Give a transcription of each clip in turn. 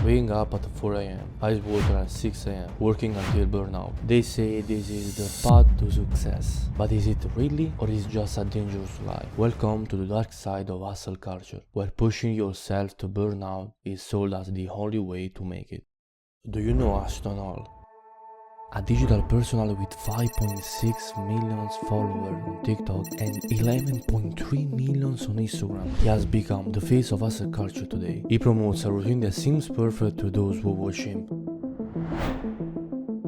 waking up at 4 am, ice water at 6 am, working until burnout. They say this is the path to success. But is it really, or is it just a dangerous lie? Welcome to the dark side of hustle culture, where pushing yourself to burnout is sold as the only way to make it. Do you know Ashton Hall? A digital personality with 5.6 million followers on TikTok and 11.3 million on Instagram. He has become the face of hustle culture today. He promotes a routine that seems perfect to those who watch him.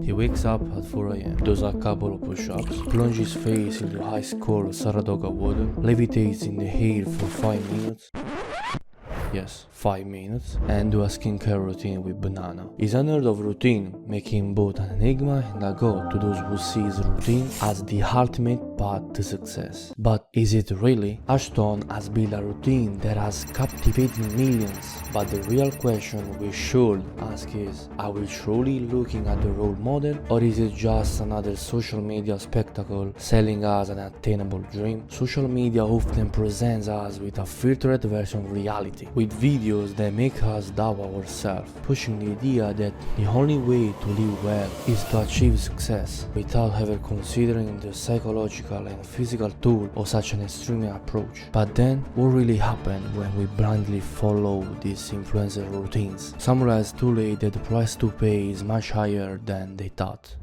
He wakes up at 4 am, does a couple of push-ups, plunges face into ice cold Saratoga water, levitates in the air for 5 minutes. Yes, 5 minutes, and do a skincare routine with banana. His unheard of routine make him both an enigma and a god to those who see his routine as the ultimate path to success. But is it really? Ashton has built a routine that has captivated millions, but the real question we should ask is, are we truly looking at the role model, or is it just another social media spectacle selling us an attainable dream? Social media often presents us with a filtered version of reality, with videos that make us doubt ourselves, pushing the idea that the only way to live well is to achieve success, without ever considering the psychological and physical toll of such an extreme approach. But then, what really happens when we blindly follow these influencer routines? Some realize too late that the price to pay is much higher than they thought.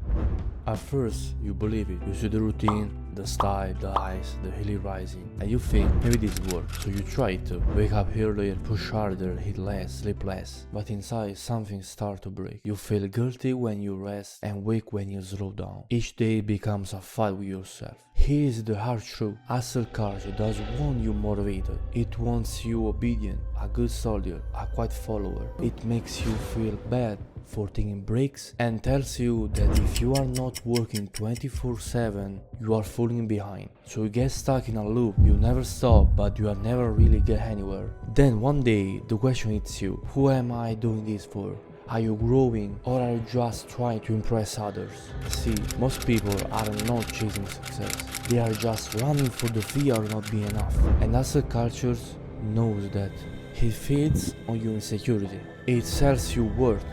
At first, you believe it. You see the routine, the style, the eyes, the hilly rising, and you think maybe this works, so you try it too. Wake up earlier, push harder, eat less, sleep less. But inside, something starts to break. You feel guilty when you rest and wake when you slow down. Each day becomes a fight with yourself. Here is the hard truth. Hustle culture doesn't want you motivated. It wants you obedient, a good soldier, a quiet follower. It makes you feel bad for taking breaks and tells you that if you are not working 24/7, you are falling behind. So you get stuck in a loop. You never stop, but you never really get anywhere. Then one day the question hits you: who am I doing this for? Are you growing, or are you just trying to impress others? See, most people are not chasing success. They are just running for the fear of not being enough. And hustle culture knows that. It feeds on your insecurity. It sells you worth,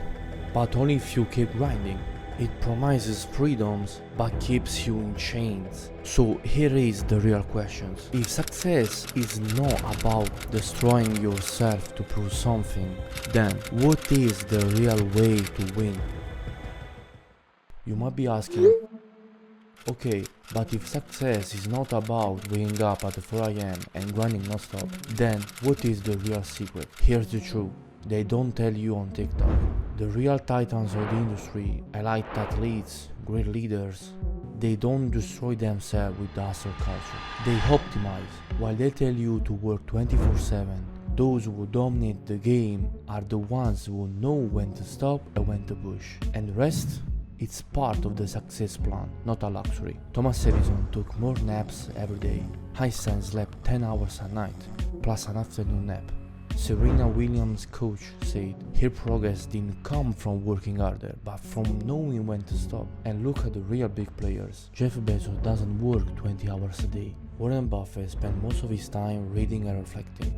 but only if you keep grinding. It promises freedoms, but keeps you in chains. So here is the real questions. If success is not about destroying yourself to prove something, then what is the real way to win? You might be asking, okay, but if success is not about waking up at 4 am and grinding non-stop, then what is the real secret? Here's the truth. They don't tell you on TikTok. The real titans of the industry, elite athletes, great leaders, they don't destroy themselves with the hustle culture. They optimize. While they tell you to work 24/7, those who dominate the game are the ones who know when to stop and when to push. And the rest? It's part of the success plan, not a luxury. Thomas Edison took more naps every day. Einstein slept 10 hours a night, plus an afternoon nap. Serena Williams' coach said her progress didn't come from working harder, but from knowing when to stop. And look at the real big players. Jeff Bezos doesn't work 20 hours a day. Warren Buffett spends most of his time reading and reflecting.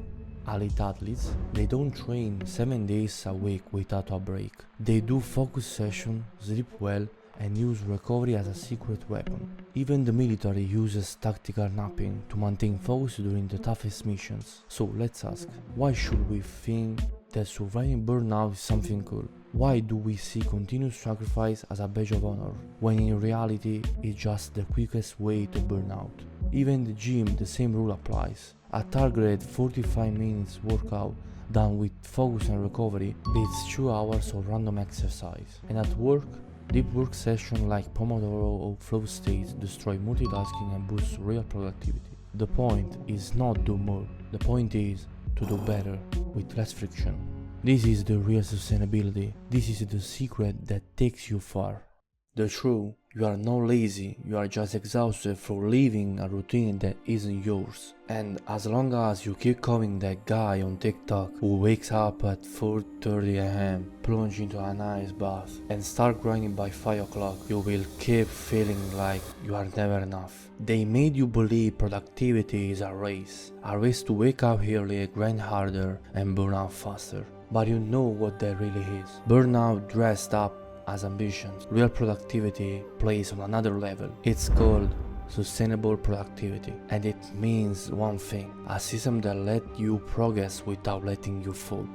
Elite athletes, they don't train 7 days a week without a break. They do focus sessions, sleep well, and use recovery as a secret weapon. Even the military uses tactical napping to maintain focus during the toughest missions. So let's ask, why should we think that surviving burnout is something cool? Why do we see continuous sacrifice as a badge of honor, when in reality it's just the quickest way to burn out? Even in the gym, the same rule applies. A targeted 45 minutes workout done with focus and recovery beats 2 hours of random exercise. And at work, deep work sessions like Pomodoro or flow states destroy multitasking and boost real productivity. The point is not do more, the point is to do better with less friction. This is the real sustainability. This is the secret that takes you far. The truth, you are not lazy, you are just exhausted for living a routine that isn't yours. And as long as you keep copying that guy on TikTok who wakes up at 4:30 am, plunge into an ice bath, and start grinding by 5 o'clock, you will keep feeling like you are never enough. They made you believe productivity is a race to wake up early, grind harder, and burn out faster. but you know what that really is. Burnout dressed up as ambitions. Real productivity plays on another level. It's called sustainable productivity, and it means one thing: a system that lets you progress without letting you fall.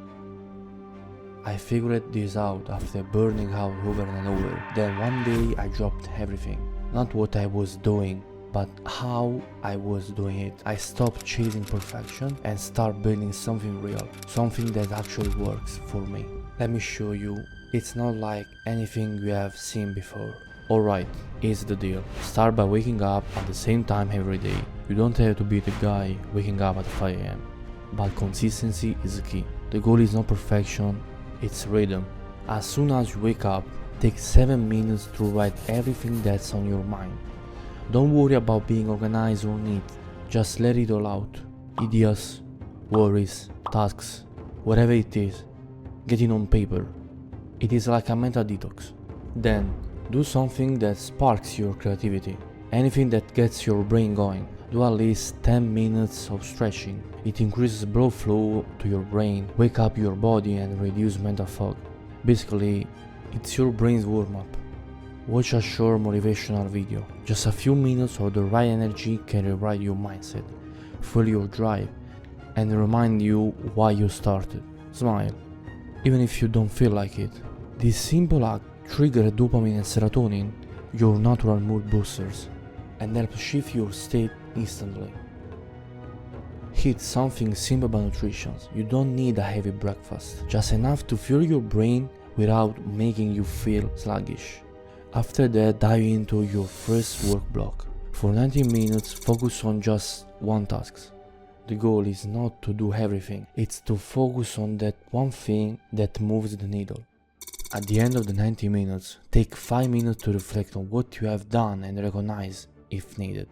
I figured this out after burning out over and over. Then one day I dropped everything. Not what I was doing, but how I was doing it. I stopped chasing perfection and started building something real, something that actually works for me. Let me show you. It's not like anything you have seen before. Alright, here's the deal. Start by waking up at the same time every day. You don't have to be the guy waking up at 5 am. But consistency is the key. The goal is not perfection, it's rhythm. As soon as you wake up, take 7 minutes to write everything that's on your mind. Don't worry about being organized or neat, just let it all out. Ideas, worries, tasks, whatever it is, get it on paper. It is like a mental detox. Then, do something that sparks your creativity. Anything that gets your brain going. Do at least 10 minutes of stretching. It increases blood flow to your brain, wake up your body and reduce mental fog. Basically, it's your brain's warm-up. Watch a short motivational video. Just a few minutes of the right energy can rewrite your mindset, fuel your drive, and remind you why you started. Smile, even if you don't feel like it. This simple act triggers dopamine and serotonin, your natural mood boosters, and help shift your state instantly. Eat something simple but nutritious. You don't need a heavy breakfast, just enough to fuel your brain without making you feel sluggish. After that, dive into your first work block. For 90 minutes, focus on just one task. The goal is not to do everything, it's to focus on that one thing that moves the needle. At the end of the 90 minutes, take 5 minutes to reflect on what you have done and recognize if needed.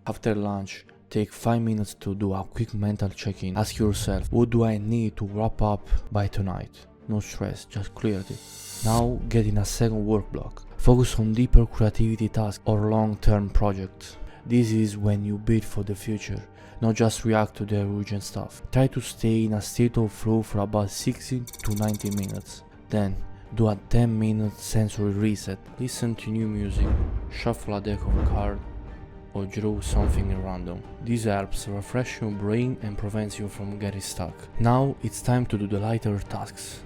After lunch, take 5 minutes to do a quick mental check-in. Ask yourself, what do I need to wrap up by tonight? No stress, just clarity. Now get in a second work block. Focus on deeper creativity tasks or long-term projects. This is when you build for the future, not just react to the urgent stuff. Try to stay in a state of flow for about 60 to 90 minutes. Then, do a 10-minute sensory reset. Listen to new music, shuffle a deck of cards, or draw something random. This helps refresh your brain and prevents you from getting stuck. Now it's time to do the lighter tasks.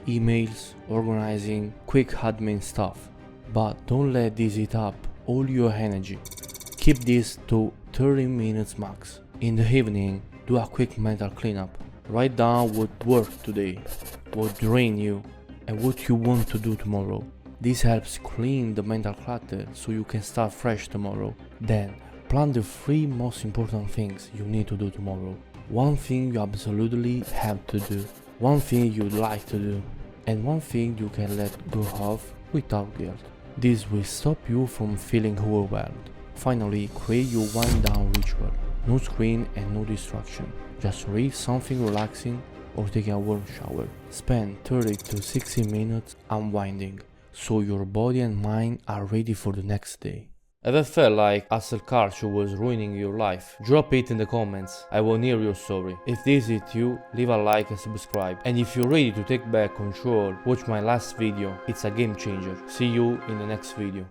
Emails, organizing, quick admin stuff. But don't let this eat up all your energy. Keep this to 30 minutes max. In the evening, do a quick mental cleanup. Write down what worked today, what drained you, and what you want to do tomorrow. This helps clean the mental clutter so you can start fresh tomorrow. Then, plan the 3 most important things you need to do tomorrow. One thing you absolutely have to do, one thing you'd like to do, and one thing you can let go of without guilt. This will stop you from feeling overwhelmed. Finally, create your wind down ritual. No screen and no distraction. Just read something relaxing or take a warm shower. Spend 30 to 60 minutes unwinding, so your body and mind are ready for the next day. Ever felt like hustle culture was ruining your life? Drop it in the comments, I want to hear your story. If this is you, leave a like and subscribe. And if you're ready to take back control, watch my last video, it's a game changer. See you in the next video.